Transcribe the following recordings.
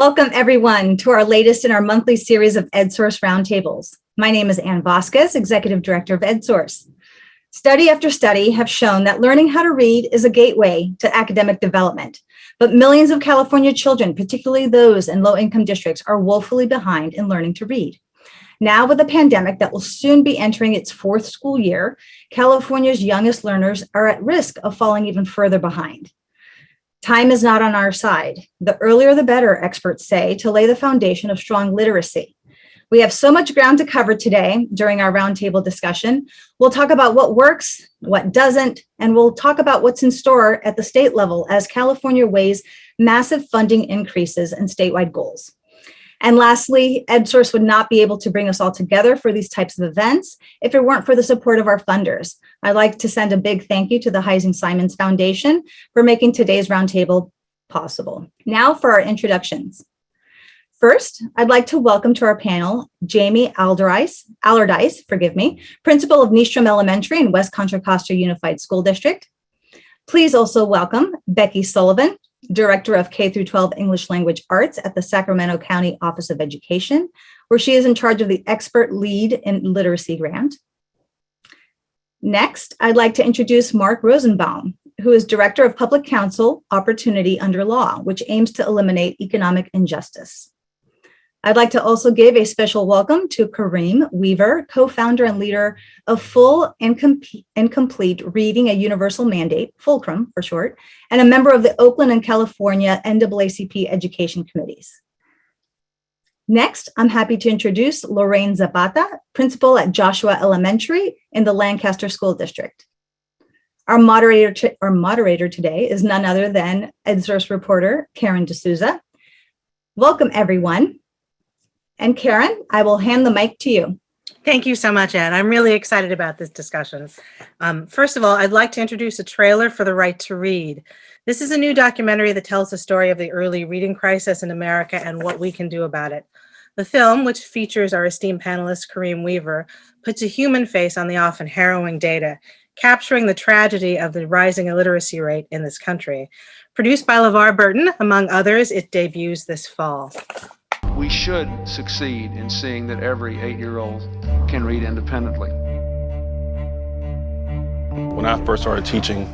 Welcome, everyone, to our latest in our monthly series of EdSource Roundtables. My name is Ann Vasquez, Executive Director of EdSource. Study after study have shown that learning how to read is a gateway to academic development, but millions of California children, particularly those in low-income districts, are woefully behind in learning to read. Now, with a pandemic that will soon be entering its fourth school year, California's youngest learners are at risk of falling even further behind. Time is not on our side. The earlier the better, experts say, to lay the foundation of strong literacy. We have so much ground to cover today during our roundtable discussion. We'll talk about what works, what doesn't, and we'll talk about what's in store at the state level as California weighs massive funding increases and statewide goals. And lastly, EdSource would not be able to bring us all together for these types of events if it weren't for the support of our funders. I'd like to send a big thank you to the Heising Simons Foundation for making today's roundtable possible. Now for our introductions. First, I'd like to welcome to our panel Jamie Allardice, principal of Nystrom Elementary in West Contra Costa Unified School District. Please also welcome Becky Sullivan, Director of K-12 English Language Arts at the Sacramento County Office of Education, where she is in charge of the Expert Lead in Literacy Grant. Next, I'd like to introduce Mark Rosenbaum, who is Director of Public Counsel Opportunity Under Law, which aims to eliminate economic injustice. I'd like to also give a special welcome to Kareem Weaver, co-founder and leader of Full and Complete Reading a Universal Mandate, Fulcrum for short, and a member of the Oakland and California NAACP Education Committees. Next, I'm happy to introduce Lorraine Zapata, principal at Joshua Elementary in the Lancaster School District. Our moderator today is none other than EdSource reporter Karen D'Souza. Welcome, everyone. And Karen, I will hand the mic to you. Thank you so much, Ed. I'm really excited about this discussion. First of all, I'd like to introduce a trailer for The Right to Read. This is a new documentary that tells the story of the early reading crisis in America and what we can do about it. The film, which features our esteemed panelist, Kareem Weaver, puts a human face on the often harrowing data, capturing the tragedy of the rising illiteracy rate in this country. Produced by LeVar Burton, among others, it debuts this fall. We should succeed in seeing that every 8-year-old can read independently. When I first started teaching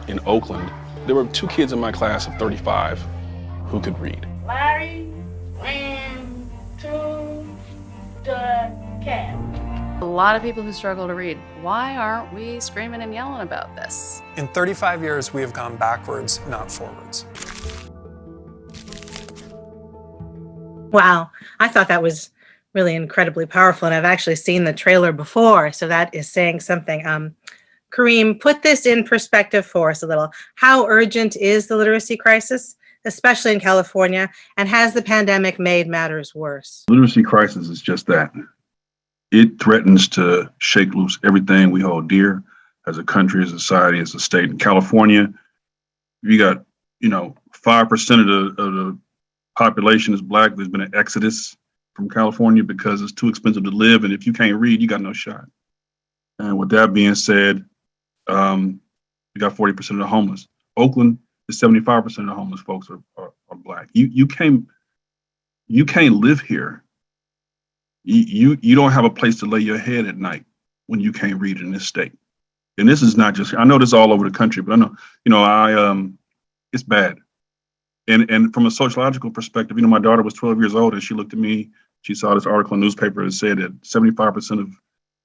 in Oakland, there were 2 kids in my class of 35 who could read. Larry ran to the cab. A lot of people who struggle to read. Why aren't we screaming and yelling about this? In 35 years, we have gone backwards, not forwards. Wow, I thought that was really incredibly powerful, and I've actually seen the trailer before, so that is saying something. Kareem, put this in perspective for us a little. How urgent is the literacy crisis, especially in California, and has the pandemic made matters worse? Literacy crisis is just that. It threatens to shake loose everything we hold dear as a country, as a society, as a state. In California, you got, 5% of the population is Black. There's been an exodus from California because it's too expensive to live. And if you can't read, you got no shot. And with that being said, you got 40% of the homeless. Oakland is 75% of the homeless folks are Black. You can't live here. You don't have a place to lay your head at night when you can't read in this state. And this is not just, I know this is all over the country, but I know, it's bad. And from a sociological perspective, my daughter was 12 years old and she looked at me, she saw this article in the newspaper that said that 75% of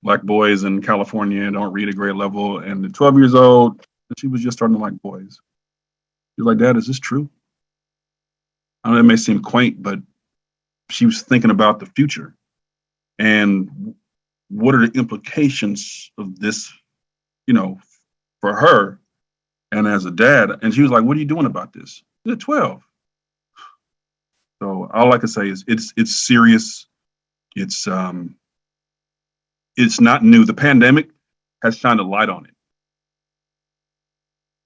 Black boys in California don't read at grade level. And at 12 years old, she was just starting to like boys. She was like, Dad, is this true? I know it may seem quaint, but she was thinking about the future. And what are the implications of this, for her and as a dad? And she was like, what are you doing about this? She's at 12. So all I can say is it's serious. It's not new. The pandemic has shined a light on it.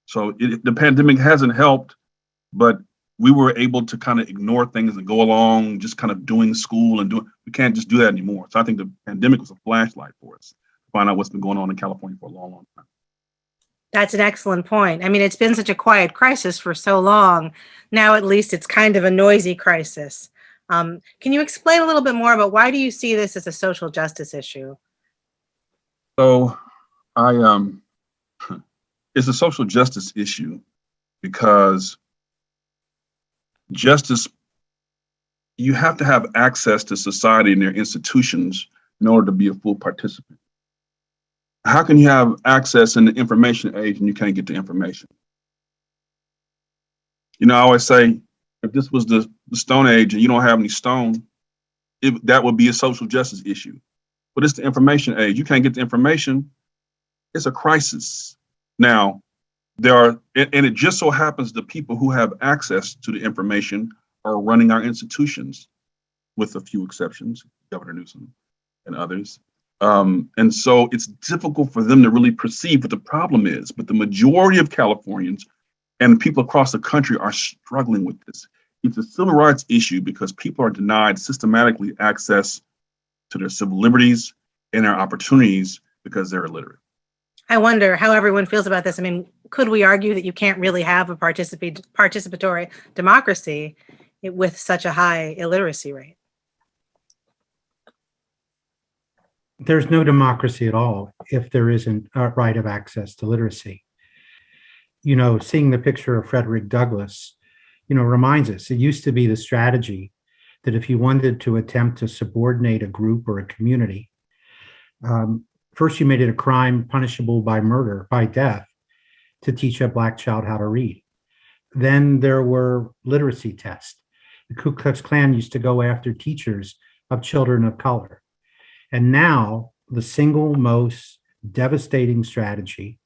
So the pandemic hasn't helped, but we were able to kind of ignore things and go along just kind of doing school and we can't just do that anymore. So I think the pandemic was a flashlight for us to find out what's been going on in California for a long, long time. That's an excellent point. I mean, it's been such a quiet crisis for so long. Now, at least it's kind of a noisy crisis. Can you explain a little bit more about why do you see this as a social justice issue? So it's a social justice issue because justice, you have to have access to society and their institutions in order to be a full participant. How can you have access in the information age and you can't get the information? You know, I always say, if this was the Stone Age and you don't have any stone, that would be a social justice issue. But it's the information age. You can't get the information. It's a crisis. Now, and it just so happens the people who have access to the information are running our institutions, with a few exceptions, Governor Newsom and others. And so it's difficult for them to really perceive what the problem is. But the majority of Californians and people across the country are struggling with this. It's a civil rights issue because people are denied systematically access to their civil liberties and their opportunities because they're illiterate. I wonder how everyone feels about this. I mean, could we argue that you can't really have a participatory democracy with such a high illiteracy rate? There's no democracy at all if there isn't a right of access to literacy. You know, seeing the picture of Frederick Douglass, reminds us it used to be the strategy that if you wanted to attempt to subordinate a group or a community, first you made it a crime punishable by murder, by death, to teach a Black child how to read. Then there were literacy tests. The Ku Klux Klan used to go after teachers of children of color. And now the single most devastating strategy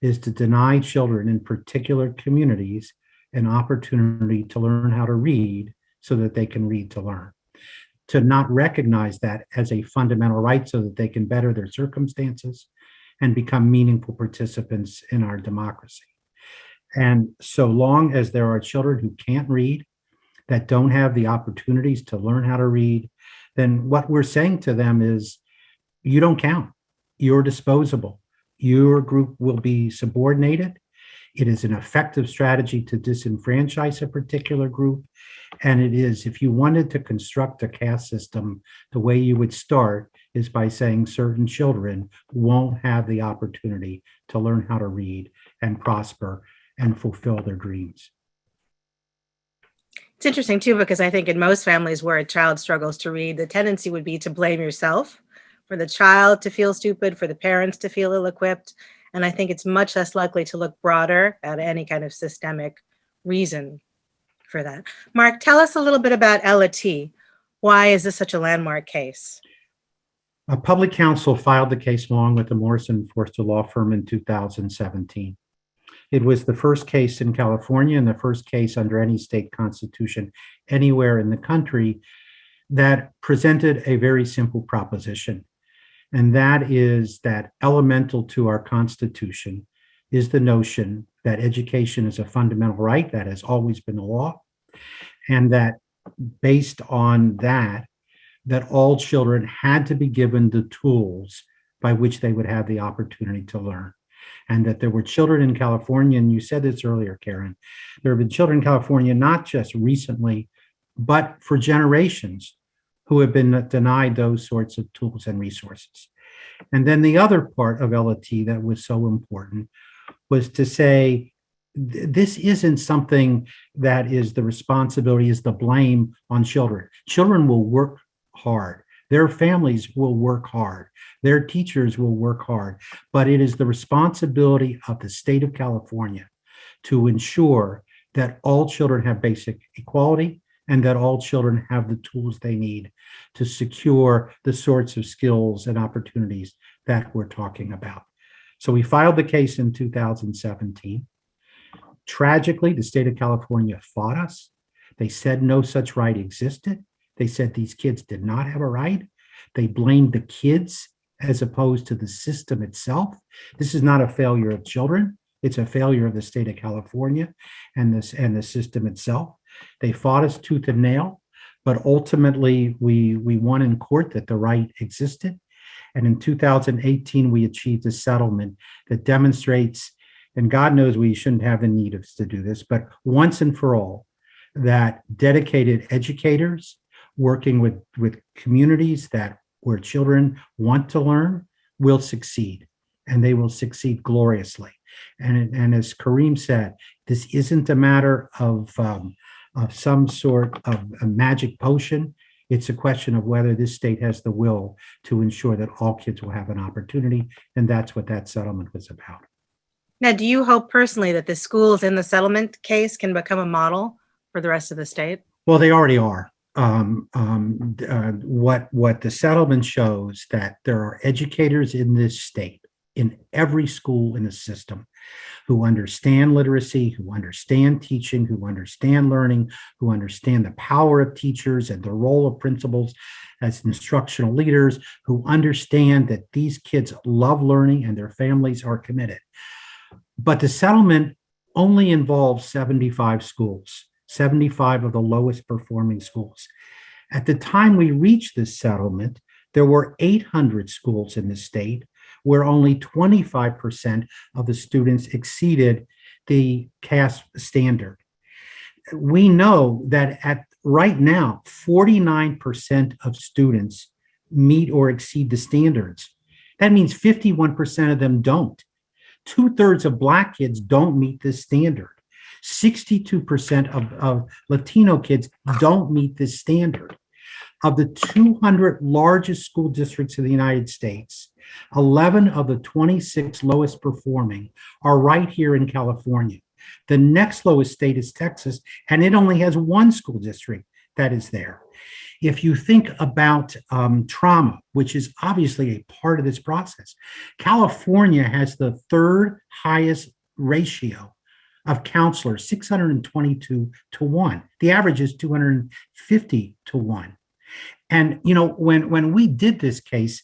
is to deny children in particular communities an opportunity to learn how to read so that they can read to learn, to not recognize that as a fundamental right so that they can better their circumstances and become meaningful participants in our democracy. And so long as there are children who can't read, that don't have the opportunities to learn how to read, then what we're saying to them is, you don't count. You're disposable. Your group will be subordinated. It is an effective strategy to disenfranchise a particular group. And it is, if you wanted to construct a caste system, the way you would start is by saying certain children won't have the opportunity to learn how to read and prosper and fulfill their dreams. It's interesting too, because I think in most families where a child struggles to read, the tendency would be to blame yourself, for the child to feel stupid, for the parents to feel ill-equipped. And I think it's much less likely to look broader at any kind of systemic reason for that. Mark, tell us a little bit about Ella T. Why is this such a landmark case? A public counsel filed the case along with the Morrison Forster law firm in 2017. It was the first case in California and the first case under any state constitution anywhere in the country that presented a very simple proposition. And that is that elemental to our Constitution is the notion that education is a fundamental right. That has always been the law. And that based on that all children had to be given the tools by which they would have the opportunity to learn. And that there were children in California, and you said this earlier, Karen, there have been children in California, not just recently, but for generations, who have been denied those sorts of tools and resources. And then the other part of Ella T that was so important was to say, this isn't something that is the responsibility, is the blame on children. Children will work hard. Their families will work hard. Their teachers will work hard. But it is the responsibility of the state of California to ensure that all children have basic equality and that all children have the tools they need to secure the sorts of skills and opportunities that we're talking about. So we filed the case in 2017. Tragically, the state of California fought us. They said no such right existed. They said these kids did not have a right. They blamed the kids as opposed to the system itself. This is not a failure of children. It's a failure of the state of California and the system itself. They fought us tooth and nail, but ultimately we won in court that the right existed. And in 2018, we achieved a settlement that demonstrates and God knows we shouldn't have the need of to do this, but once and for all, that dedicated educators working with communities that where children want to learn will succeed, and they will succeed gloriously. And as Kareem said, this isn't a matter of some sort of a magic potion. It's a question of whether this state has the will to ensure that all kids will have an opportunity, and that's what that settlement was about. Now, do you hope personally that the schools in the settlement case can become a model for the rest of the state? Well, they already are. What the settlement shows that there are educators in this state, in every school in the system, who understand literacy, who understand teaching, who understand learning, who understand the power of teachers and the role of principals as instructional leaders, who understand that these kids love learning and their families are committed. But the settlement only involves 75 schools, 75 of the lowest performing schools. At the time we reached this settlement, there were 800 schools in the state where only 25% of the students exceeded the CAS standard. We know that right now, 49% of students meet or exceed the standards. That means 51% of them don't. 2/3 of Black kids don't meet this standard. 62% of Latino kids don't meet this standard. Of the 200 largest school districts in the United States, 11 of the 26 lowest performing are right here in California. The next lowest state is Texas, and it only has one school district that is there. If you think about trauma, which is obviously a part of this process, California has the third highest ratio of counselors, 622 to 1. The average is 250 to 1. And, when we did this case,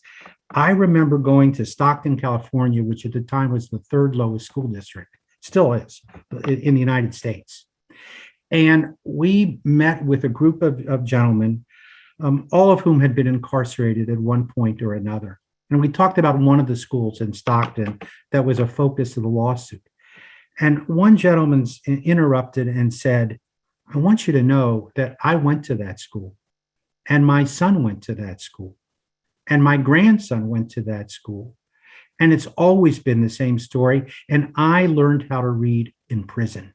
I remember going to Stockton, California, which at the time was the third lowest school district, still is, in the United States. And we met with a group of gentlemen, all of whom had been incarcerated at one point or another. And we talked about one of the schools in Stockton that was a focus of the lawsuit. And one gentleman interrupted and said, "I want you to know that I went to that school, and my son went to that school, and my grandson went to that school. And it's always been the same story. And I learned how to read in prison."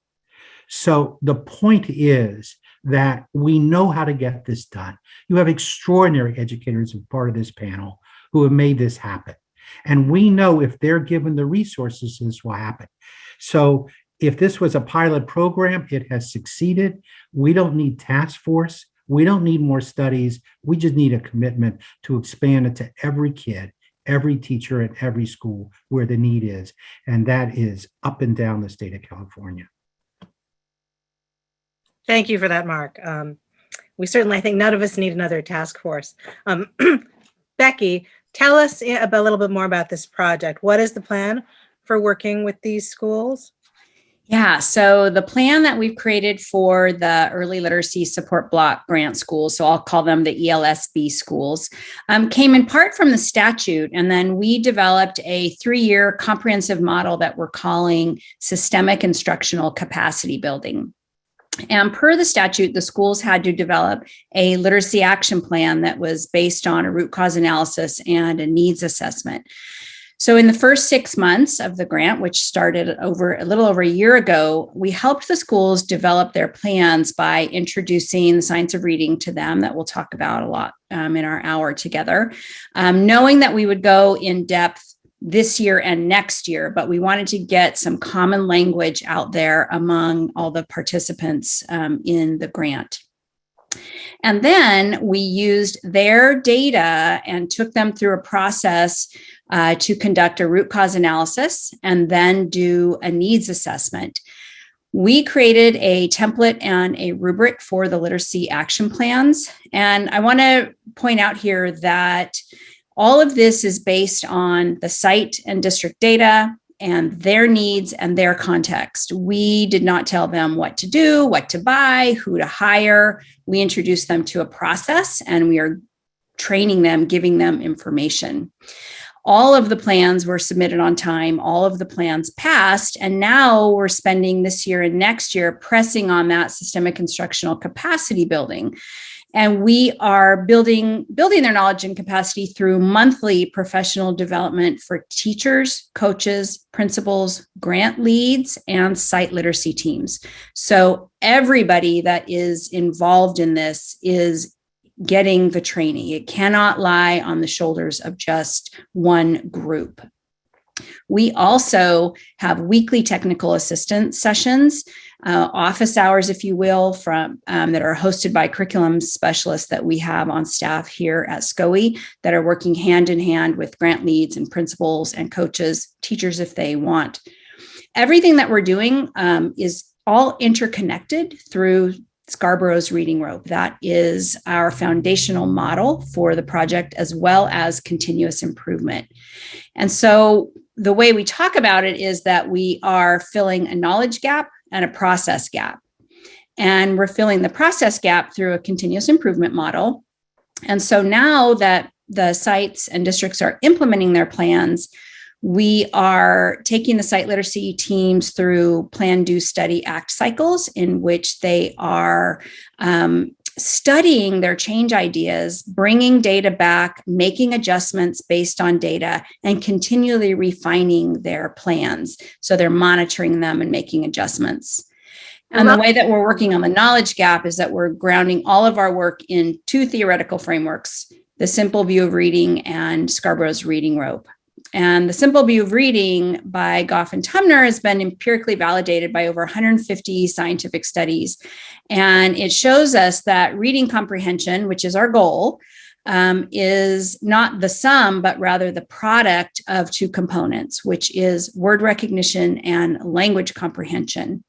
So the point is that we know how to get this done. You have extraordinary educators as part of this panel who have made this happen. And we know if they're given the resources, this will happen. So if this was a pilot program, it has succeeded. We don't need task force. We don't need more studies. We just need a commitment to expand it to every kid, every teacher at every school where the need is. And that is up and down the state of California. Thank you for that, Mark. We certainly, I think none of us need another task force. Becky, tell us a little bit more about this project. What is the plan for working with these schools? Yeah, so the plan that we've created for the Early Literacy Support Block grant schools, so I'll call them the ELSB schools, came in part from the statute. And then we developed a 3-year comprehensive model that we're calling Systemic Instructional Capacity Building. And per the statute, the schools had to develop a literacy action plan that was based on a root cause analysis and a needs assessment. So in the first 6 months of the grant, which started a little over a year ago, we helped the schools develop their plans by introducing the science of reading to them that we'll talk about a lot in our hour together, knowing that we would go in depth this year and next year, but we wanted to get some common language out there among all the participants in the grant. And then we used their data and took them through a process to conduct a root cause analysis and then do a needs assessment. We created a template and a rubric for the literacy action plans. And I want to point out here that all of this is based on the site and district data and their needs and their context. We did not tell them what to do, what to buy, who to hire. We introduced them to a process and we are training them, giving them information. All of the plans were submitted on time. All of the plans passed. And now we're spending this year and next year pressing on that systemic instructional capacity building. And we are building their knowledge and capacity through monthly professional development for teachers, coaches, principals, grant leads, and site literacy teams. So everybody that is involved in this is getting the training. It cannot lie on the shoulders of just one group. We also have weekly technical assistance sessions, office hours, if you will, from that are hosted by curriculum specialists that we have on staff here at SCOE that are working hand in hand with grant leads and principals and coaches, teachers if they want. Everything that we're doing is all interconnected through Scarborough's Reading Rope. That is our foundational model for the project, as well as continuous improvement. And so the way we talk about it is that we are filling a knowledge gap and a process gap. And we're filling the process gap through a continuous improvement model. And so now that the sites and districts are implementing their plans, we are taking the site literacy teams through plan, do, study, act cycles in which they are studying their change ideas, bringing data back, making adjustments based on data, and continually refining their plans. So they're monitoring them and making adjustments. And the way that we're working on the knowledge gap is that we're grounding all of our work in two theoretical frameworks, the Simple View of Reading and Scarborough's Reading Rope. And the Simple View of Reading by Goff and Tumner has been empirically validated by over 150 scientific studies. And it shows us that reading comprehension, which is our goal, is not the sum, but rather the product of two components, which is word recognition and language comprehension.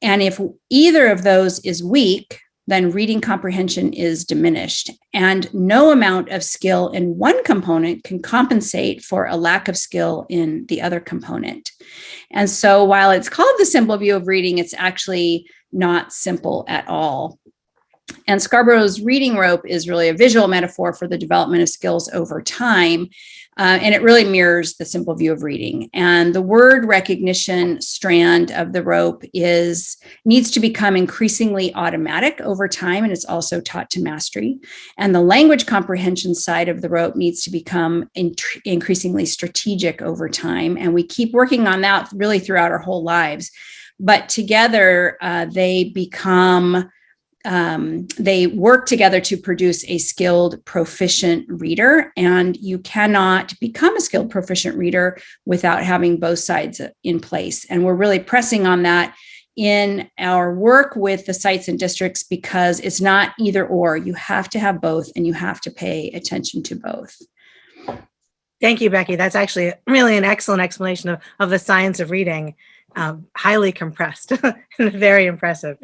And if either of those is weak, then reading comprehension is diminished. And no amount of skill in one component can compensate for a lack of skill in the other component. And so while it's called the Simple View of Reading, it's actually not simple at all. And Scarborough's Reading Rope is really a visual metaphor for the development of skills over time. And it really mirrors the Simple View of Reading. And the word recognition strand of the rope needs to become increasingly automatic over time, and it's also taught to mastery. And the language comprehension side of the rope needs to become increasingly strategic over time. And we keep working on that really throughout our whole lives. But together, they work together to produce a skilled, proficient reader. And you cannot become a skilled, proficient reader without having both sides in place. And we're really pressing on that in our work with the sites and districts because it's not either or. You have to have both, and you have to pay attention to both. Thank you, Becky. That's actually really an excellent explanation of the science of reading, highly compressed and very impressive.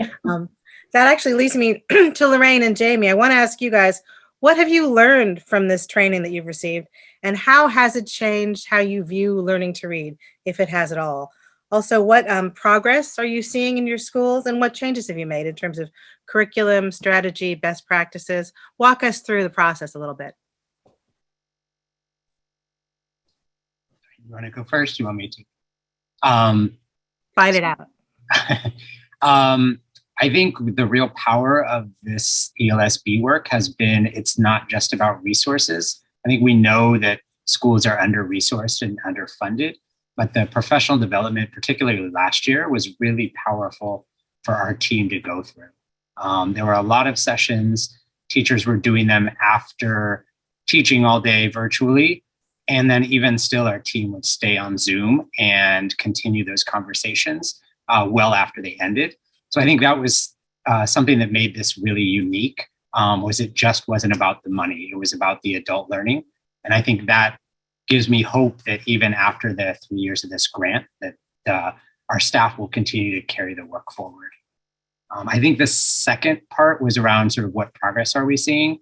That actually leads me to Lorraine and Jamie. I want to ask you guys, what have you learned from this training that you've received, and how has it changed how you view learning to read, if it has at all? Also, what progress are you seeing in your schools, and what changes have you made in terms of curriculum, strategy, best practices? Walk us through the process a little bit. You want to go first? You want me to? Fight it out. I think the real power of this ELSB work has been, it's not just about resources. I think we know that schools are under-resourced and underfunded, but the professional development, particularly last year, was really powerful for our team to go through. There were a lot of sessions. Teachers were doing them after teaching all day virtually. And then even still, our team would stay on Zoom and continue those conversations well after they ended. So I think that was something that made this really unique, was it just wasn't about the money. It was about the adult learning. And I think that gives me hope that even after the 3 years of this grant, that our staff will continue to carry the work forward. I think the second part was around sort of what progress are we seeing?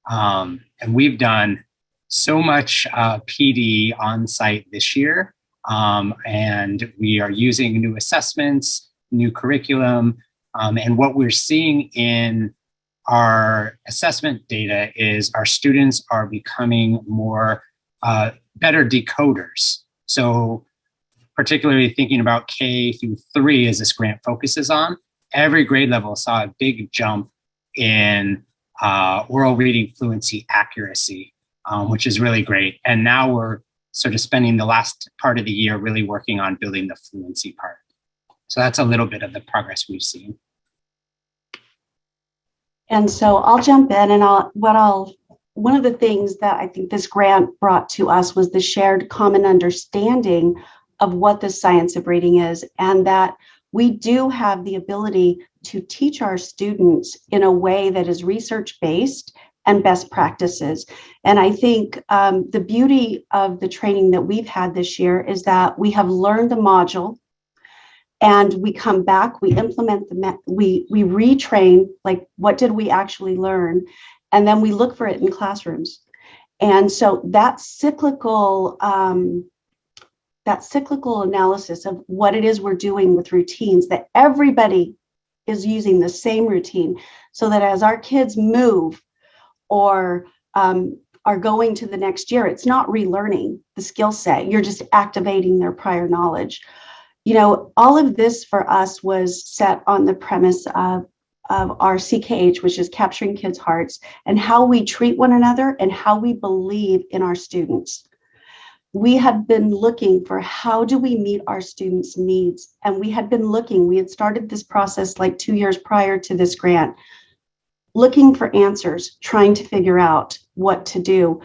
And we've done so much PD on site this year. And we are using new assessments, new curriculum. And what we're seeing in our assessment data is our students are becoming more better decoders. So particularly thinking about K-3 as this grant focuses on, every grade level saw a big jump in oral reading fluency accuracy, which is really great. And now we're sort of spending the last part of the year really working on building the fluency part. So that's a little bit of the progress we've seen. And so I'll jump in, and one of the things that I think this grant brought to us was the shared common understanding of what the science of reading is, and that we do have the ability to teach our students in a way that is research-based and best practices. And I think the beauty of the training that we've had this year is that we have learned the module, and we come back, we implement we retrain, like what did we actually learn? And then we look for it in classrooms. And so that cyclical analysis of what it is we're doing with routines, that everybody is using the same routine, so that as our kids move or are going to the next year, it's not relearning the skill set, you're just activating their prior knowledge. You know, all of this for us was set on the premise of our CKH, which is capturing kids' hearts, and how we treat one another and how we believe in our students. We had been looking for how do we meet our students' needs, and we had started this process like 2 years prior to this grant, looking for answers, trying to figure out what to do.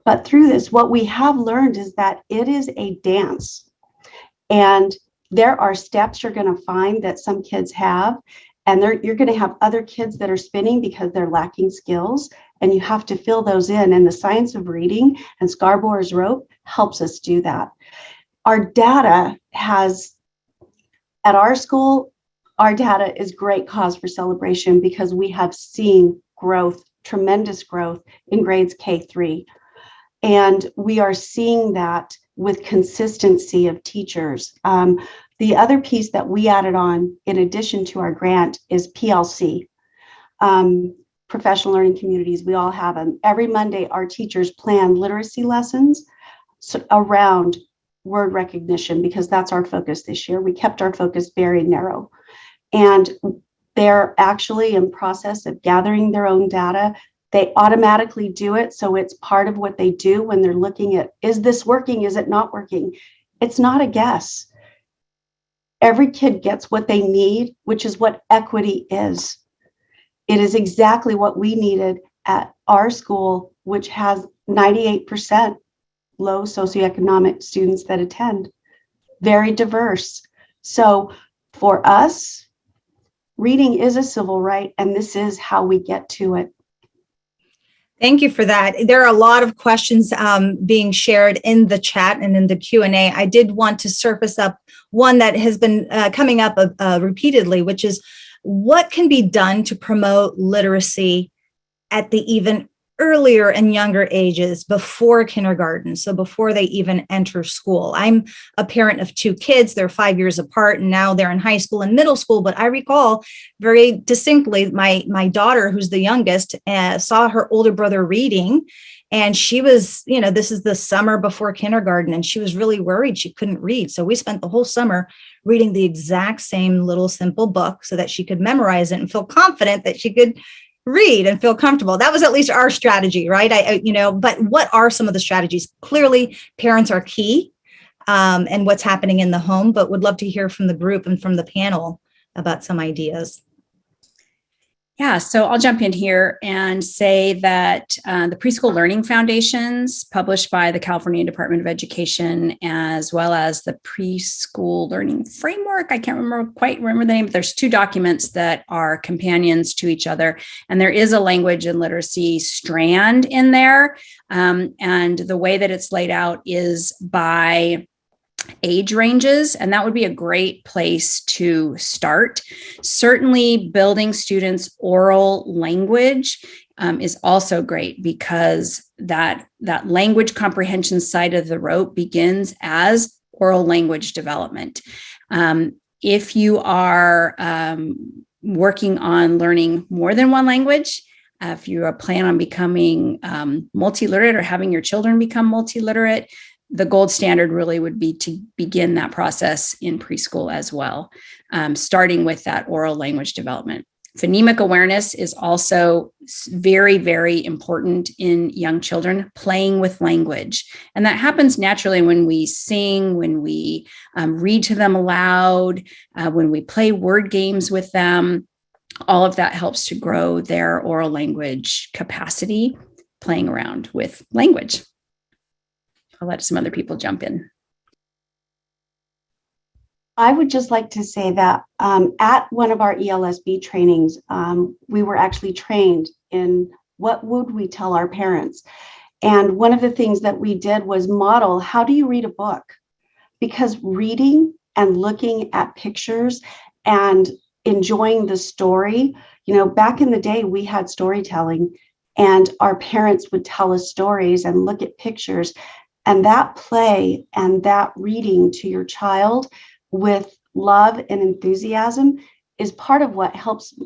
But through this, what we have learned is that it is a dance, and there are steps you're going to find that some kids have, and you're going to have other kids that are spinning because they're lacking skills, and you have to fill those in. And the science of reading and Scarborough's rope helps us do that. Our data at our school, our data is great cause for celebration, because we have seen growth, tremendous growth in grades K-3. And we are seeing that with consistency of teachers. The other piece that we added on, in addition to our grant, is PLC, professional learning communities. We all have them. Every Monday, our teachers plan literacy lessons around word recognition, because that's our focus this year. We kept our focus very narrow. And they're actually in process of gathering their own data. They automatically do it, so it's part of what they do when they're looking at, is this working, is it not working? It's not a guess. Every kid gets what they need, which is what equity is. It is exactly what we needed at our school, which has 98% low socioeconomic students that attend. Very diverse. So for us, reading is a civil right, and this is how we get to it. Thank you for that. There are a lot of questions being shared in the chat and in the Q&A. I did want to surface up one that has been coming up repeatedly, which is what can be done to promote literacy at the even earlier and younger ages, before kindergarten, so before they even enter school. I'm a parent of 2 kids. They're 5 years apart, and now they're in high school and middle school. But I recall very distinctly my daughter, who's the youngest, saw her older brother reading, and she was, this is the summer before kindergarten, and she was really worried she couldn't read. So we spent the whole summer reading the exact same little simple book so that she could memorize it and feel confident that she could read and feel comfortable. That was at least our strategy, right? But what are some of the strategies? Clearly, parents are key, and what's happening in the home, but would love to hear from the group and from the panel about some ideas. Yeah, so I'll jump in here and say that the Preschool Learning Foundations, published by the California Department of Education, as well as the Preschool Learning Framework, I can't quite remember the name, but there's 2 documents that are companions to each other. And there is a language and literacy strand in there. And the way that it's laid out is by age ranges, and that would be a great place to start. Certainly, building students' oral language is also great, because that language comprehension side of the rope begins as oral language development. If you are working on learning more than one language, if you plan on becoming multi-literate or having your children become multi-literate, the gold standard really would be to begin that process in preschool as well, starting with that oral language development. Phonemic awareness is also very, very important in young children, playing with language. And that happens naturally when we sing, when we read to them aloud, when we play word games with them. All of that helps to grow their oral language capacity, playing around with language. I'll let some other people jump in. I would just like to say that at one of our ELSB trainings, we were actually trained in what would we tell our parents. And one of the things that we did was model, how do you read a book? Because reading and looking at pictures and enjoying the story, back in the day, we had storytelling and our parents would tell us stories and look at pictures. And that play and that reading to your child with love and enthusiasm is part of what helps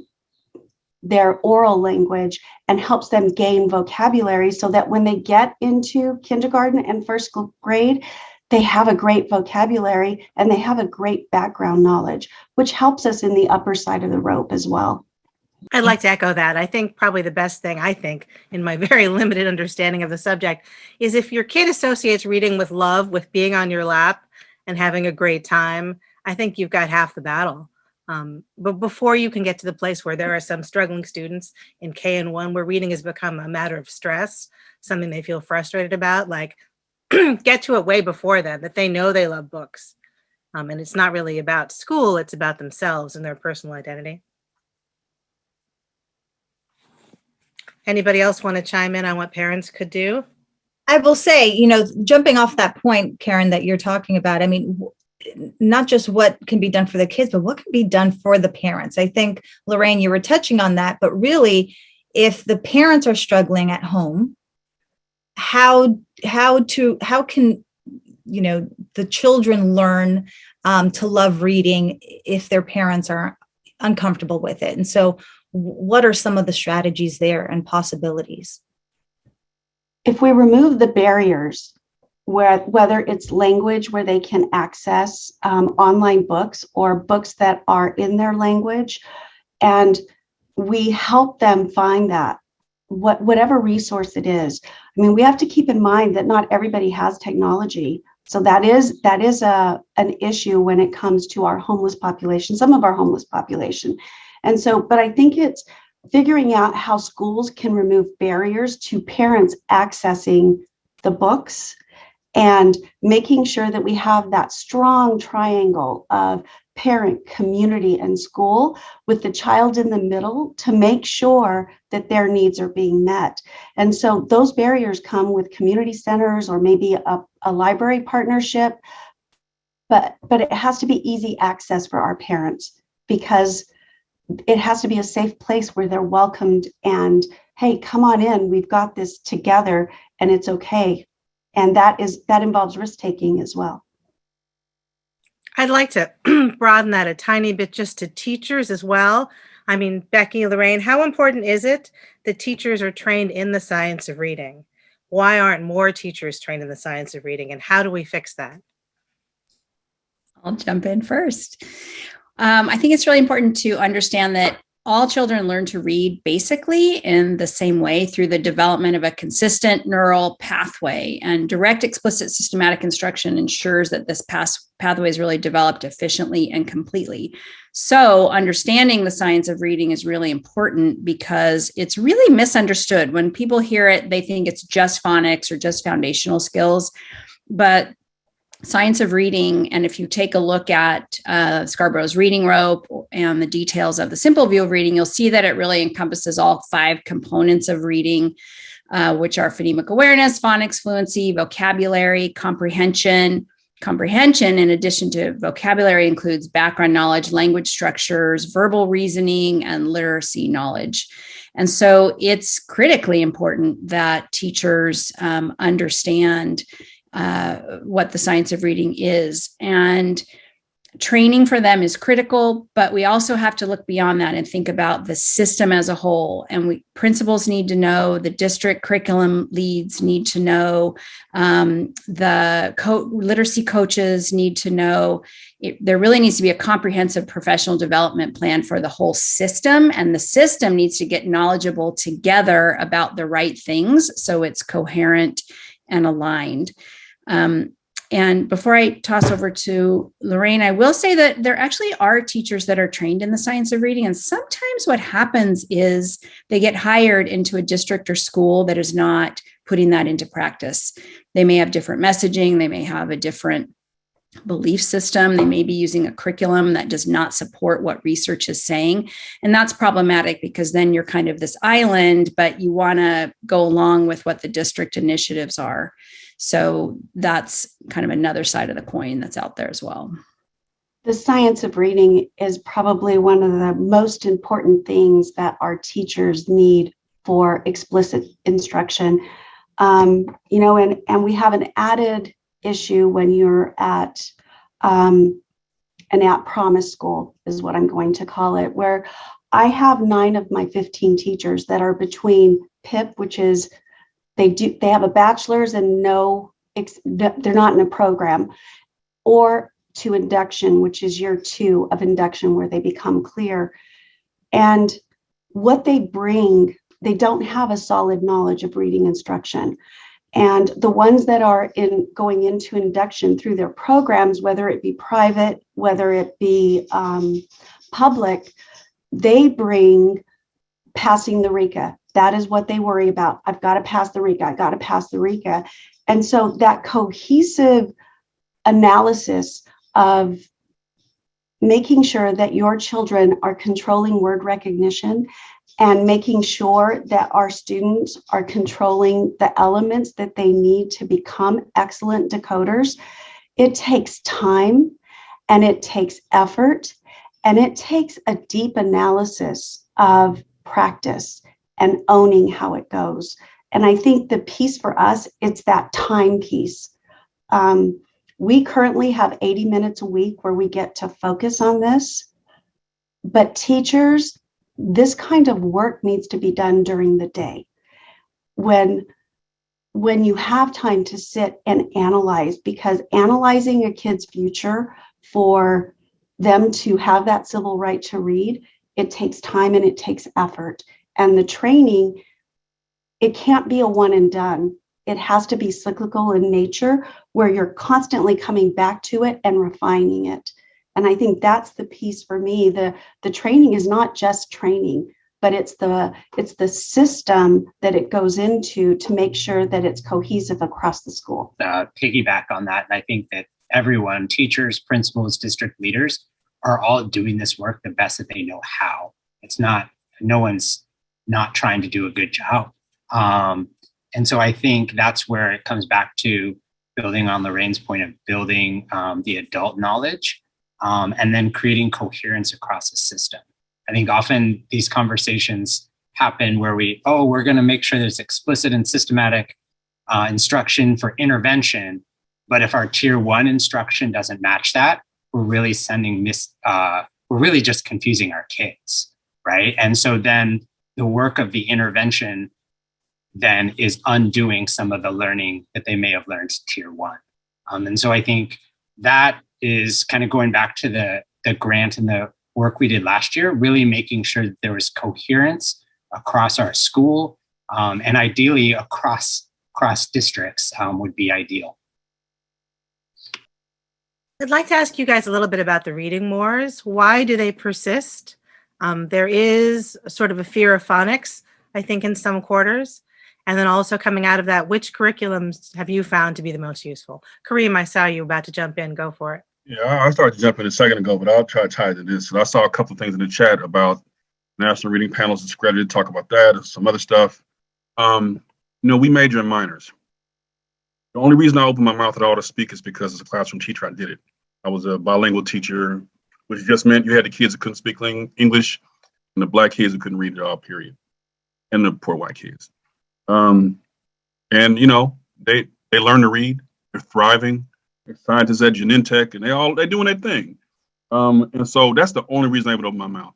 their oral language and helps them gain vocabulary so that when they get into kindergarten and first grade, they have a great vocabulary and they have a great background knowledge, which helps us in the upper side of the rope as well. I'd like to echo that. I think probably the best thing, in my very limited understanding of the subject, is if your kid associates reading with love, with being on your lap and having a great time, I think you've got half the battle. But before you can get to the place where there are some struggling students in KN1 where reading has become a matter of stress, something they feel frustrated about, like get to it way before then, that they know they love books. And it's not really about school, it's about themselves and their personal identity. Anybody else want to chime in on what parents could do? I will say, jumping off that point, Karen, that you're talking about, I mean, not just what can be done for the kids, but what can be done for the parents. I think, Lorraine, you were touching on that, but really, if the parents are struggling at home, how can the children learn to love reading if their parents are uncomfortable with it? And so what are some of the strategies there and possibilities? If we remove the barriers, whether it's language where they can access online books or books that are in their language, and we help them find that, whatever resource it is. I mean, we have to keep in mind that not everybody has technology. So that is an issue when it comes to our homeless population, some of our homeless population. And so, but I think it's figuring out how schools can remove barriers to parents accessing the books and making sure that we have that strong triangle of parent, community, and school with the child in the middle to make sure that their needs are being met. And so those barriers come with community centers or maybe a library partnership, but it has to be easy access for our parents because it has to be a safe place where they're welcomed and, hey, come on in, we've got this together and it's okay. And that involves risk-taking as well. I'd like to broaden that a tiny bit just to teachers as well. I mean, Becky, Lorraine, how important is it that teachers are trained in the science of reading? Why aren't more teachers trained in the science of reading, and how do we fix that? I'll jump in first. I think it's really important to understand that all children learn to read basically in the same way through the development of a consistent neural pathway, and direct, explicit, systematic instruction ensures that this pathway is really developed efficiently and completely. So understanding the science of reading is really important because it's really misunderstood. When people hear it, they think it's just phonics or just foundational skills, but science of reading, and if you take a look at Scarborough's reading rope and the details of the simple view of reading, you'll see that it really encompasses all 5 components of reading, which are phonemic awareness, phonics, fluency, vocabulary, comprehension. Comprehension, in addition to vocabulary, includes background knowledge, language structures, verbal reasoning, and literacy knowledge. And so it's critically important that teachers understand what the science of reading is. And training for them is critical, but we also have to look beyond that and think about the system as a whole. And principals need to know, the district curriculum leads need to know, the literacy coaches need to know. There really needs to be a comprehensive professional development plan for the whole system, and the system needs to get knowledgeable together about the right things so it's coherent and aligned. And before I toss over to Lorraine, I will say that there actually are teachers that are trained in the science of reading. And sometimes what happens is they get hired into a district or school that is not putting that into practice. They may have different messaging. They may have a different belief system. They may be using a curriculum that does not support what research is saying. And that's problematic because then you're kind of this island, but you want to go along with what the district initiatives are. So that's kind of another side of the coin that's out there as well. The science of reading is probably one of the most important things that our teachers need for explicit instruction. And we have an added issue when you're at an at-promise school, is what I'm going to call it, where I have 9 of my 15 teachers that are between PIP, which is they have a bachelor's and they're not in a program, or to induction, which is year 2 of induction, where they become clear. And what they bring, they don't have a solid knowledge of reading instruction. And the ones that are going into induction through their programs, whether it be private, whether it be public, they bring passing the RECA. That is what they worry about. I've got to pass the RECA. I got to pass the RECA. And so that cohesive analysis of making sure that your children are controlling word recognition and making sure that our students are controlling the elements that they need to become excellent decoders, it takes time and it takes effort and it takes a deep analysis of practice and owning how it goes. And I think the piece for us, it's that time piece. We currently have 80 minutes a week where we get to focus on this, but teachers, this kind of work needs to be done during the day. When you have time to sit and analyze, because analyzing a kid's future for them to have that civil right to read, it takes time and it takes effort. And the training, it can't be a one and done. It has to be cyclical in nature, where you're constantly coming back to it and refining it. And I think that's the piece for me. The training is not just training, but it's the system that it goes into to make sure that it's cohesive across the school. Piggyback on that, and I think that everyone, teachers, principals, district leaders, are all doing this work the best that they know how. It's not, no one's not trying to do a good job. And so I think that's where it comes back to building on Lorraine's point of building the adult knowledge and then creating coherence across the system. I think often these conversations happen where we're going to make sure there's explicit and systematic instruction for intervention. But if our tier 1 instruction doesn't match that, we're really we're really just confusing our kids, right? And so then the work of the intervention then is undoing some of the learning that they may have learned tier 1. And so I think that is kind of going back to the grant and the work we did last year, really making sure that there was coherence across our school and ideally across districts would be ideal. I'd like to ask you guys a little bit about the reading wars. Why do they persist? There is sort of a fear of phonics, I think, in some quarters. And then also coming out of that, which curriculums have you found to be the most useful? Kareem, I saw you about to jump in. Go for it. Yeah, I started to jump in a second ago, but I'll try to tie it to this. So I saw a couple of things in the chat about National Reading Panels discredited, talk about that, and some other stuff. We major in minors. The only reason I opened my mouth at all to speak is because as a classroom teacher, I did it. I was a bilingual teacher, which just meant you had the kids that couldn't speak English and the Black kids who couldn't read at all, period. And the poor white kids. They learn to read, they're thriving, they're scientists at Genentech, and they're doing their thing. And so that's the only reason I would open my mouth.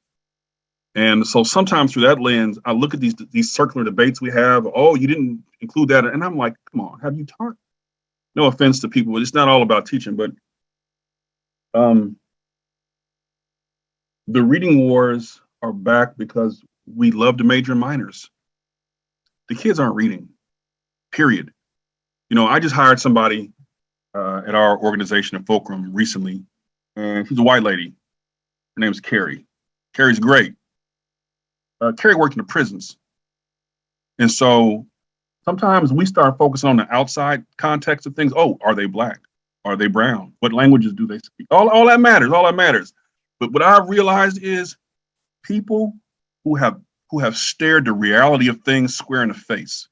And so sometimes through that lens, I look at these circular debates we have. Oh, you didn't include that. And I'm like, come on, have you taught? No offense to people, but it's not all about teaching. But the reading wars are back because we love to major in minors. The kids aren't reading, period. You know, I just hired somebody at our organization at Fulcrum recently, and she's a white lady. Her name's Carrie. Carrie's great. Carrie worked in the prisons. And so sometimes we start focusing on the outside context of things. Oh, are they Black? Are they brown? What languages do they speak? All that matters, all that matters. But what I've realized is people who have stared the reality of things square in the face,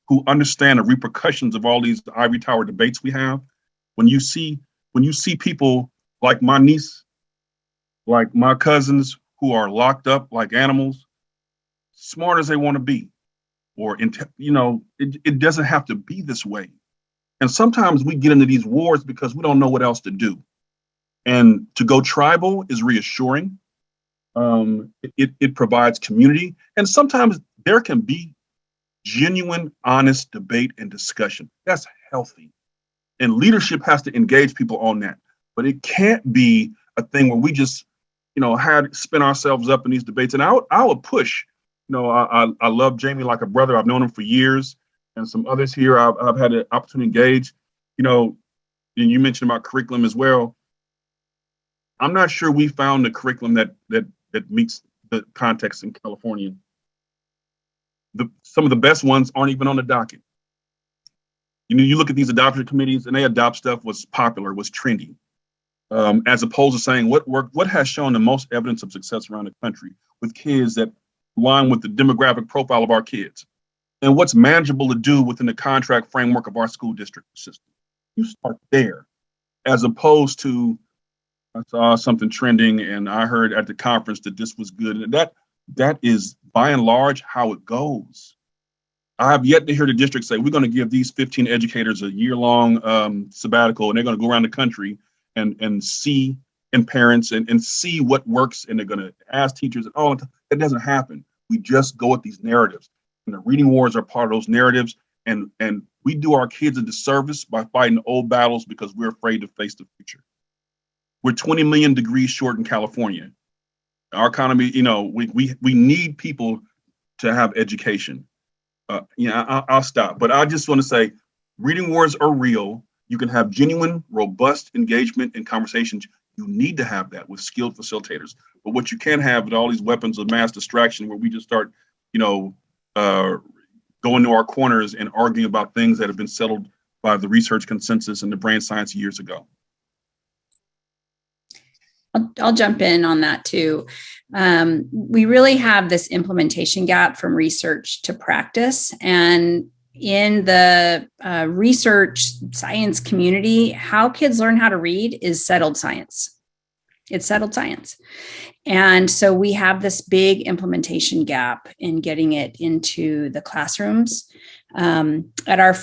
who understand the repercussions of all these ivory tower debates we have. When you see people like my niece, like my cousins who are locked up like animals, smart as they want to be, or it doesn't have to be this way. And sometimes we get into these wars because we don't know what else to do. And to go tribal is reassuring. It provides community, and sometimes there can be genuine, honest debate and discussion. That's healthy. And leadership has to engage people on that. But it can't be a thing where we just, spin ourselves up in these debates. And I would push, I love Jamie like a brother. I've known him for years, and some others here I've had an opportunity to engage. And you mentioned about curriculum as well. I'm not sure we found the curriculum that meets the context in California. Some of the best ones aren't even on the docket. You look at these adoption committees and they adopt stuff was popular, was trendy, as opposed to saying what worked, what has shown the most evidence of success around the country with kids that align with the demographic profile of our kids, and what's manageable to do within the contract framework of our school district system. You start there, as opposed to, I saw something trending and I heard at the conference that this was good. And that is by and large how it goes. I have yet to hear the district say, we're going to give these 15 educators a year-long sabbatical, and they're going to go around the country and see, and parents and see what works, and they're going to ask teachers. Oh, that doesn't happen. We just go at these narratives. And the reading wars are part of those narratives. And we do our kids a disservice by fighting old battles because we're afraid to face the future. We're 20 million degrees short in California. Our economy, we need people to have education. I'll stop. But I just want to say, reading wars are real. You can have genuine, robust engagement and conversations. You need to have that with skilled facilitators. But what you can't have with all these weapons of mass distraction where we just start, going to our corners and arguing about things that have been settled by the research consensus and the brain science years ago. I'll jump in on that too. We really have this implementation gap from research to practice. And in the research science community, how kids learn how to read is settled science. It's settled science. And so we have this big implementation gap in getting it into the classrooms. At our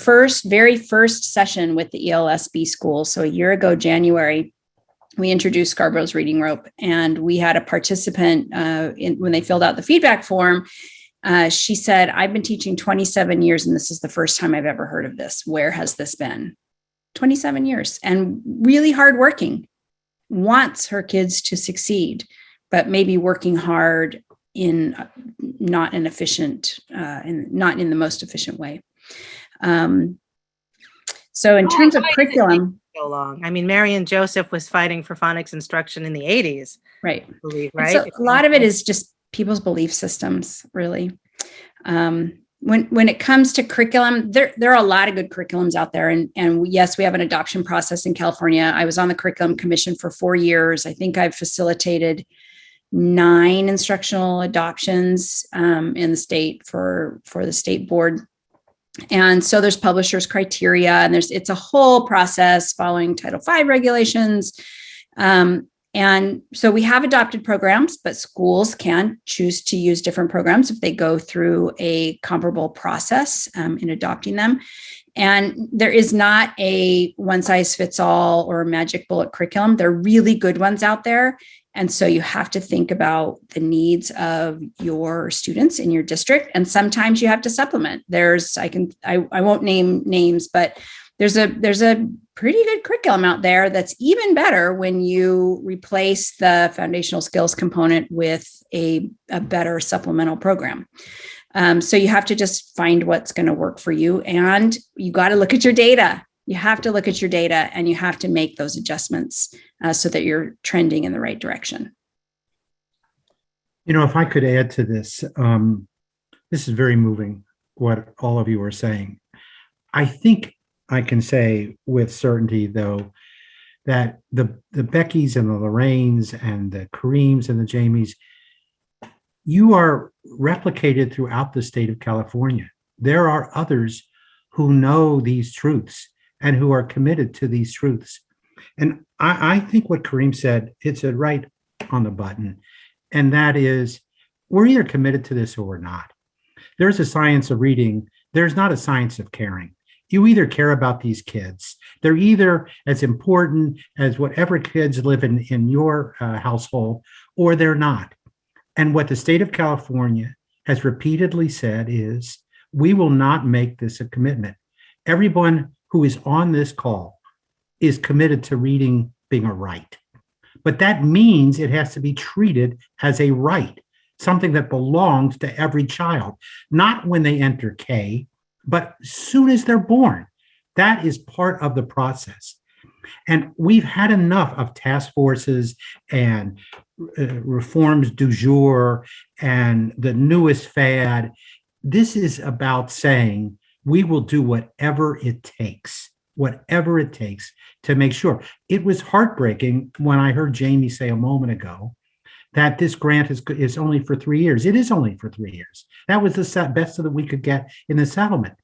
very first session with the ELSB school, so a year ago, January, we introduced Scarborough's Reading Rope, and we had a participant when they filled out the feedback form. She said, I've been teaching 27 years, and this is the first time I've ever heard of this. Where has this been? 27 years, and really hardworking, wants her kids to succeed, but maybe working hard in not an efficient, and not in the most efficient way. So in terms of curriculum, so long. I mean, Marion Joseph was fighting for phonics instruction in the 80s. Right. I believe, right? So a lot of it is just people's belief systems, really. When it comes to curriculum, there are a lot of good curriculums out there. And yes, we have an adoption process in California. I was on the curriculum commission for 4 years. I think I've facilitated 9 instructional adoptions in the state for the state board. And so there's publishers' criteria, and it's a whole process following Title V regulations. And so we have adopted programs, but schools can choose to use different programs if they go through a comparable process in adopting them. And there is not a one size fits all or magic bullet curriculum. There are really good ones out there. And so you have to think about the needs of your students in your district. And sometimes you have to supplement. I won't name names, but there's a pretty good curriculum out there that's even better when you replace the foundational skills component with a better supplemental program. So you have to just find what's going to work for you, and you got to look at your data. You have to look at your data, and you have to make those adjustments so that you're trending in the right direction. You know, if I could add to this, this is very moving, what all of you are saying. I think I can say with certainty, though, that the Beckys and the Lorraines and the Kareems and the Jamies, you are replicated throughout the state of California. There are others who know these truths and who are committed to these truths. And I think what Kareem said, hits it right on the button. And that is, we're either committed to this or we're not. There's a science of reading. There's not a science of caring. You either care about these kids. They're either as important as whatever kids live in your household, or they're not. And what the state of California has repeatedly said is, we will not make this a commitment. Everyone who is on this call is committed to reading being a right. But that means it has to be treated as a right, something that belongs to every child, not when they enter K, but as soon as they're born. That is part of the process. And we've had enough of task forces and reforms du jour and the newest fad. This is about saying we will do whatever it takes to make sure. It was heartbreaking when I heard Jamie say a moment ago that this grant is only for 3 years. It is only for 3 years. That was the best that we could get in the settlement.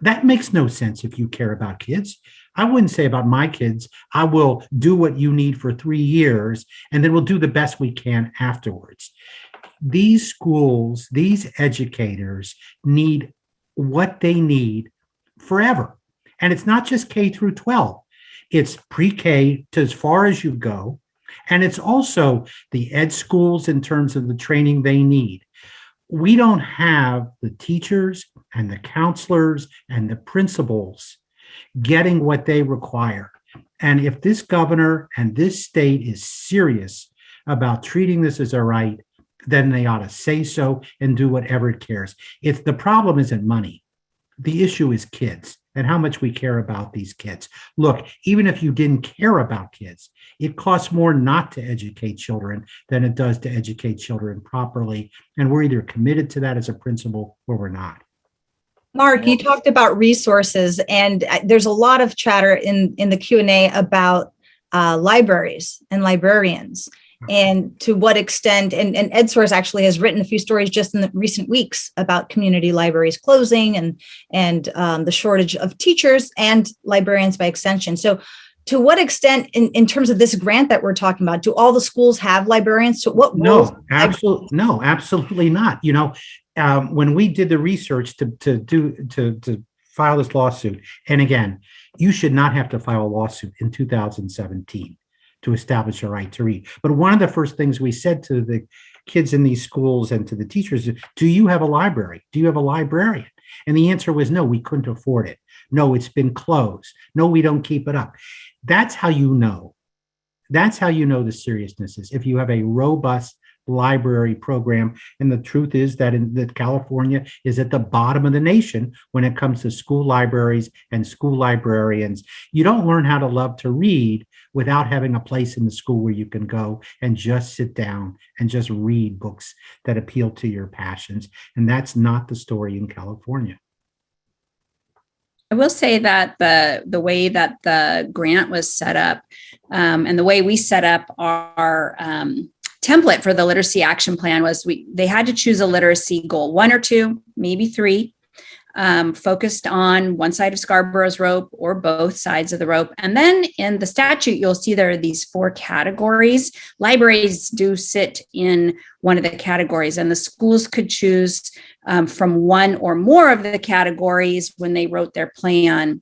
That makes no sense if you care about kids. I wouldn't say about my kids, I will do what you need for 3 years, and then we'll do the best we can afterwards. These schools, these educators need what they need forever. And it's not just K through 12. It's pre-K to as far as you go. And it's also the ed schools in terms of the training they need. We don't have the teachers and the counselors and the principals getting what they require. And if this governor and this state is serious about treating this as a right, then they ought to say so and do whatever it cares. If the problem isn't money, the issue is kids and how much we care about these kids. Look, even if you didn't care about kids, it costs more not to educate children than it does to educate children properly. And we're either committed to that as a principle or we're not. Mark, you talked about resources, and there's a lot of chatter in the Q&A about libraries and librarians, and to what extent, and EdSource actually has written a few stories just in the recent weeks about community libraries closing and the shortage of teachers and librarians by extension. So to what extent, in terms of this grant that we're talking about, do all the schools have librarians? So what roles? No, absolutely not. You know, when we did the research to file this lawsuit, and again, you should not have to file a lawsuit in 2017 to establish a right to read. But one of the first things we said to the kids in these schools and to the teachers is, do you have a library? Do you have a librarian? And the answer was no, we couldn't afford it. No, it's been closed. No, we don't keep it up. That's how you know. That's how you know the seriousness is if you have a robust library program. And the truth is that California is at the bottom of the nation when it comes to school libraries and school librarians. You don't learn how to love to read without having a place in the school where you can go and just sit down and just read books that appeal to your passions. And that's not the story in California. I will say that the way that the grant was set up and the way we set up our template for the literacy action plan was they had to choose a literacy goal, 1 or 2, maybe 3. focused on one side of Scarborough's rope or both sides of the rope. And then in the statute, you'll see there are these 4 categories. Libraries do sit in one of the categories, and the schools could choose from one or more of the categories when they wrote their plan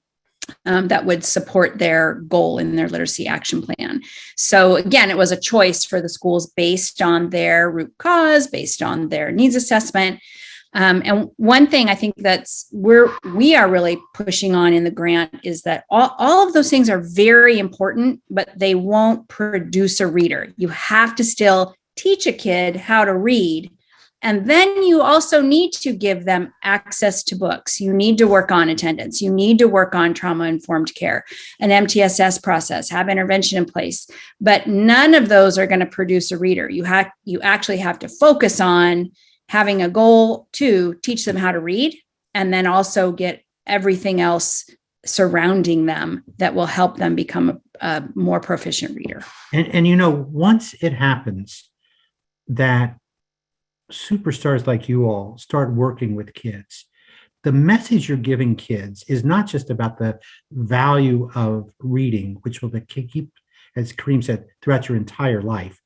that would support their goal in their literacy action plan. So again, it was a choice for the schools based on their root cause, based on their needs assessment. And one thing I think we are really pushing on in the grant is that all of those things are very important, but they won't produce a reader. You have to still teach a kid how to read. And then you also need to give them access to books. You need to work on attendance. You need to work on trauma-informed care, an MTSS process, have intervention in place. But none of those are going to produce a reader. You actually have to focus on having a goal to teach them how to read, and then also get everything else surrounding them that will help them become a more proficient reader. And once it happens that superstars like you all start working with kids, the message you're giving kids is not just about the value of reading, which will keep, as Kareem said, throughout your entire life,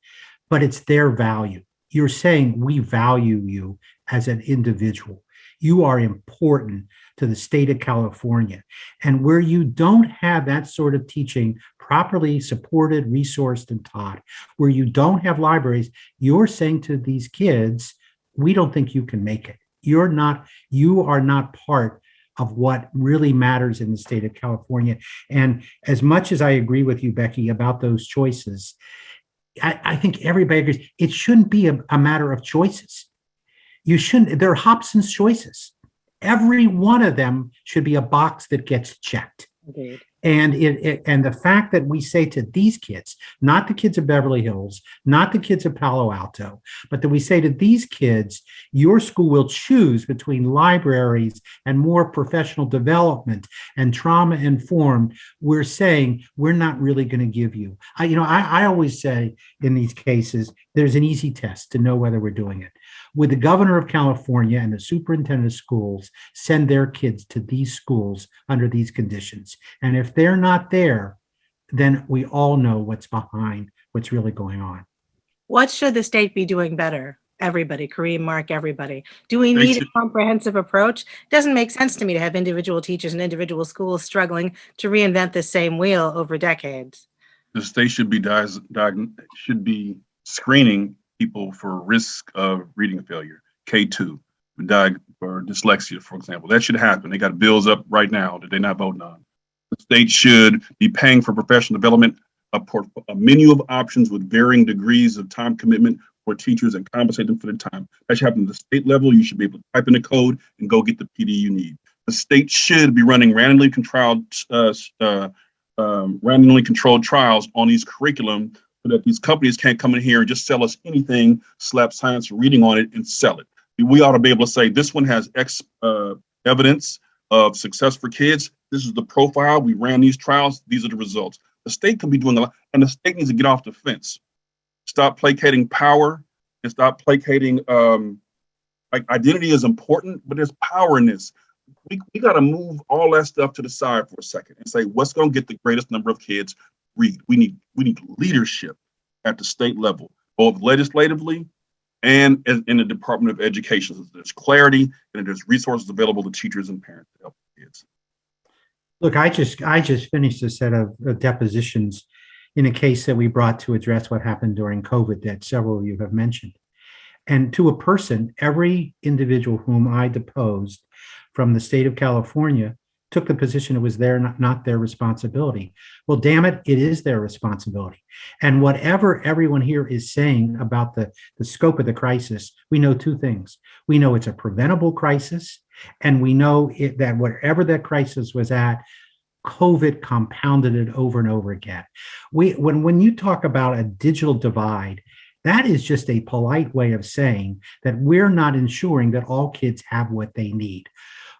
but it's their value. You're saying we value you as an individual. You are important to the state of California. And where you don't have that sort of teaching properly supported, resourced, and taught, where you don't have libraries, you're saying to these kids, we don't think you can make it. You are not part of what really matters in the state of California. And as much as I agree with you, Becky, about those choices, I think everybody agrees it shouldn't be a matter of choices. They're Hobson's choices. Every one of them should be a box that gets checked. Indeed. And the fact that we say to these kids, not the kids of Beverly Hills, not the kids of Palo Alto, but that we say to these kids, your school will choose between libraries and more professional development and trauma informed, we're saying we're not really going to give you. I always say in these cases, there's an easy test to know whether we're doing it. Would the governor of California and the superintendent of schools send their kids to these schools under these conditions? And if they're not there, then we all know what's behind what's really going on. What should the state be doing better? Everybody, Kareem, Mark, everybody. Do we need a comprehensive approach? It doesn't make sense to me to have individual teachers and individual schools struggling to reinvent the same wheel over decades. The state should be screening people for risk of reading failure, K2, or dyslexia, for example. That should happen. They got bills up right now that they're not voting on. The state should be paying for professional development, a menu of options with varying degrees of time commitment for teachers and compensate them for the time. That should happen at the state level. You should be able to type in the code and go get the PD you need. The state should be running randomly controlled trials on these curriculum so that these companies can't come in here and just sell us anything, slap science reading on it and sell it. We ought to be able to say this one has X evidence of success for kids. This is the profile. We ran these trials. These are the results. The state can be doing a lot, and the state needs to get off the fence. Stop placating power and stop placating, identity is important, but there's power in this. We got to move all that stuff to the side for a second and say, what's going to get the greatest number of kids read? We need leadership at the state level, both legislatively and in the Department of Education. So there's clarity and there's resources available to teachers and parents to help kids. Look, I just finished a set of depositions in a case that we brought to address what happened during COVID that several of you have mentioned. And to a person, every individual whom I deposed from the state of California took the position it was not their responsibility. Well, damn it, it is their responsibility. And whatever everyone here is saying about the scope of the crisis, we know two things. We know it's a preventable crisis, and we know that wherever that crisis was at, COVID compounded it over and over again. When you talk about a digital divide, that is just a polite way of saying that we're not ensuring that all kids have what they need.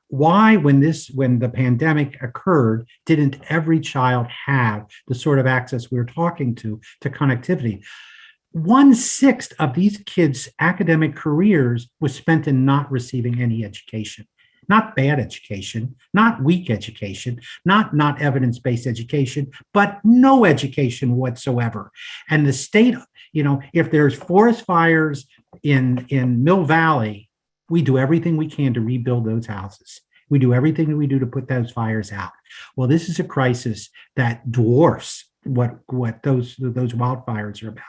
Why, when the pandemic occurred, didn't every child have the sort of access we're talking to connectivity? 1/6 of these kids' academic careers was spent in not receiving any education. not bad education, not weak education, not evidence-based education, but no education whatsoever. And the state, if there's forest fires in Mill Valley, we do everything we can to rebuild those houses. We do everything that we do to put those fires out. Well, this is a crisis that dwarfs what those wildfires are about.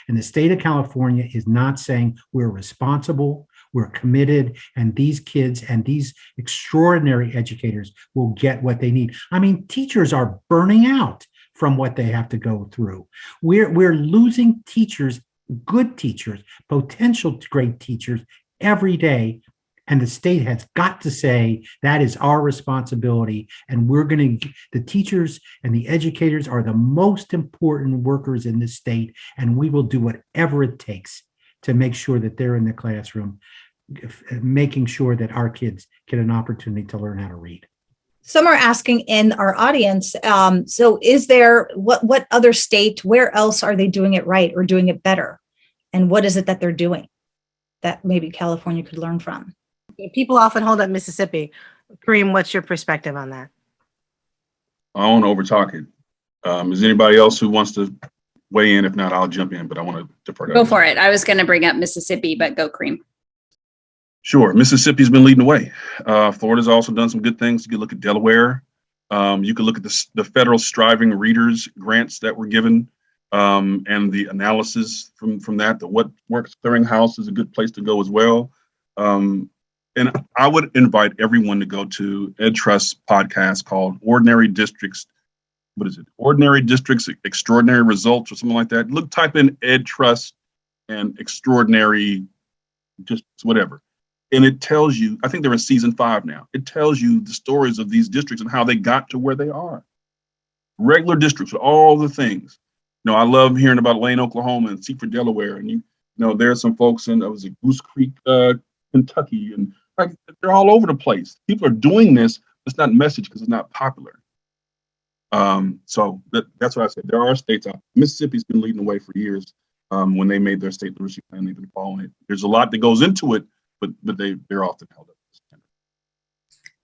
And the state of California is not saying we're responsible, we're committed, and these kids and these extraordinary educators will get what they need. I mean, teachers are burning out from what they have to go through. We're losing teachers, good teachers, potential great teachers every day. And the state has got to say that is our responsibility. And the teachers and the educators are the most important workers in the state. And we will do whatever it takes to make sure that they're in the classroom, making sure that our kids get an opportunity to learn how to read. Some are asking in our audience, so is there, what other state, where else are they doing it right or doing it better? And what is it that they're doing that maybe California could learn from? People often hold up Mississippi. Kareem, what's your perspective on that? I don't want to overtalk it. Is anybody else who wants to weigh in? If not, I'll jump in, but I want to defer to Go for it. I was going to bring up Mississippi, but go Kareem. Sure. Mississippi's been leading the way. Florida's also done some good things. You can look at Delaware. You can look at the federal Striving Readers grants that were given, and the analysis from that. The What Works Clearinghouse is a good place to go as well. And I would invite everyone to go to Ed Trust's podcast called Ordinary Districts. What is it? Ordinary Districts, Extraordinary Results, or something like that. Type in Ed Trust and extraordinary, just whatever. And it tells you, I think they're in season 5 now. It tells you the stories of these districts and how they got to where they are. Regular districts with all the things. I love hearing about Lane, Oklahoma and Seaford, Delaware. And there's some folks in Goose Creek, Kentucky, and they're all over the place. People are doing this. It's not message because it's not popular. So that's what I said. There are states out. Mississippi's been leading the way for years. When they made their state literacy plan, they've been following it. There's a lot that goes into it, but they're often held up.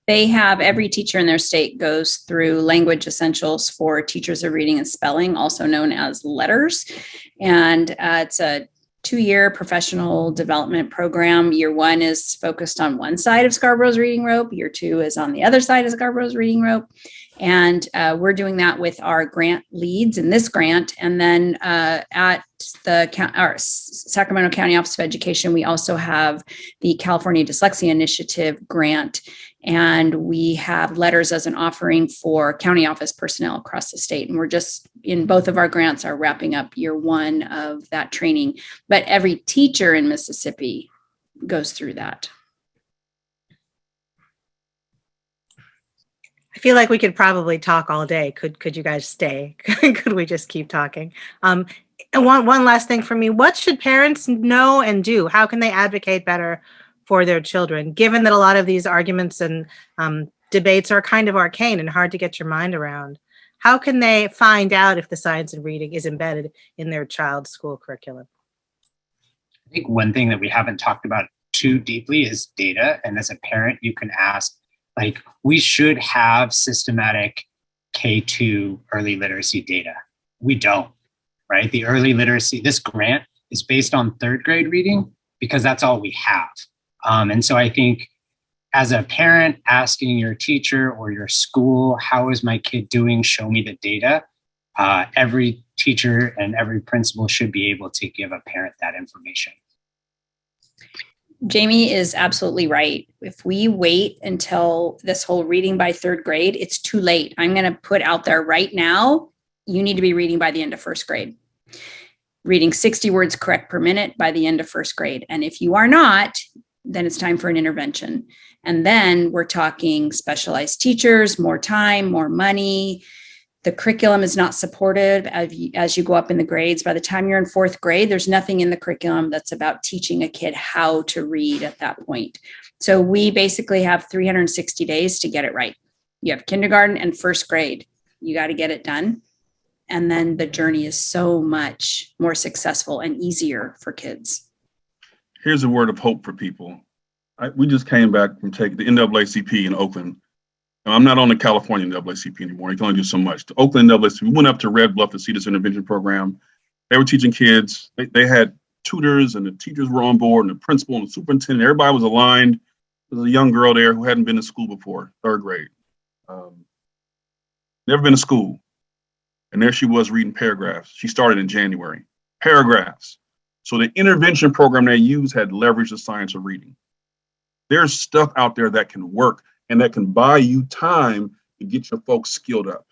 They have every teacher in their state goes through Language Essentials for Teachers of Reading and Spelling, also known as LETRS. And it's a 2-year professional development program. Year 1 is focused on one side of Scarborough's reading rope. Year 2 is on the other side of Scarborough's reading rope. And we're doing that with our grant leads in this grant. And then at our Sacramento County Office of Education, we also have the California Dyslexia Initiative grant. And we have LETRS as an offering for county office personnel across the state. And we're just, in both of our grants, are wrapping up year 1 of that training. But every teacher in Mississippi goes through that. I feel like we could probably talk all day. Could you guys stay? Could we just keep talking? And one last thing for me, what should parents know and do? How can they advocate better for their children, given that a lot of these arguments and debates are kind of arcane and hard to get your mind around? How can they find out if the science and reading is embedded in their child's school curriculum? I think one thing that we haven't talked about too deeply is data. And as a parent, you can ask, we should have systematic K-2 early literacy data. We don't, right? The early literacy, this grant is based on 3rd grade reading because that's all we have. And so I think as a parent asking your teacher or your school, how is my kid doing? Show me the data. Every teacher and every principal should be able to give a parent that information. Jamie is absolutely right. If we wait until this whole reading by 3rd grade, it's too late. I'm going to put out there right now, you need to be reading by the end of 1st grade. Reading 60 words correct per minute by the end of 1st grade. And if you are not, then it's time for an intervention. And then we're talking specialized teachers, more time, more money. The curriculum is not supported as you go up in the grades. By the time you're in 4th grade, there's nothing in the curriculum that's about teaching a kid how to read at that point. So we basically have 360 days to get it right. You have kindergarten and 1st grade. You got to get it done. And then the journey is so much more successful and easier for kids. Here's a word of hope for people. We just came back from taking the NAACP in Oakland. Now, I'm not on the California NAACP anymore. You can only do so much. The Oakland NAACP, we went up to Red Bluff to see this intervention program. They were teaching kids. They had tutors, and the teachers were on board, and the principal and the superintendent. Everybody was aligned. There was a young girl there who hadn't been to school before, third grade. Never been to school. And there she was reading paragraphs. She started in January. Paragraphs. So the intervention program they used had leveraged the science of reading. There's stuff out there that can work and that can buy you time to get your folks skilled up.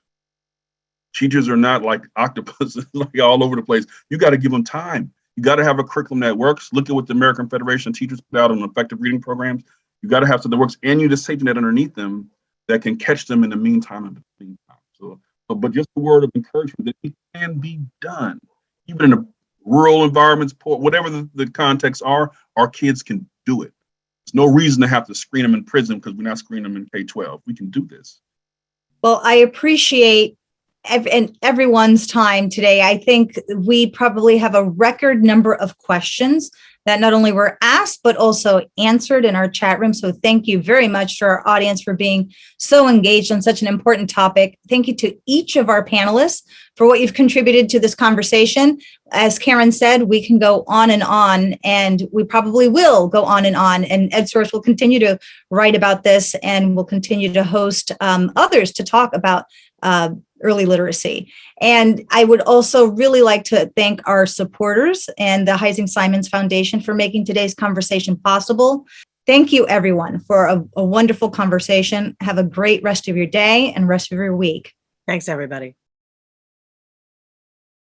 Teachers are not like octopuses, like all over the place. You got to give them time. You got to have a curriculum that works. Look at what the American Federation of Teachers put out on effective reading programs. You got to have something that works, and you need a safety net underneath them that can catch them in the meantime and between time. But just a word of encouragement that it can be done, even in the rural environments, poor, whatever the contexts are. Our kids can do it. There's no reason to have to screen them in prison because we're not screening them in K-12. We can do this. Well, I appreciate everyone's time today. I think we probably have a record number of questions that not only were asked, but also answered in our chat room. So thank you very much to our audience for being so engaged on such an important topic. Thank you to each of our panelists for what you've contributed to this conversation. As Karen said, we can go on, and we probably will go on. And EdSource will continue to write about this, and will continue to host others to talk about early literacy. And I would also really like to thank our supporters and the Heising Simons Foundation for making today's conversation possible. Thank you, everyone, for a wonderful conversation. Have a great rest of your day and rest of your week. Thanks, everybody.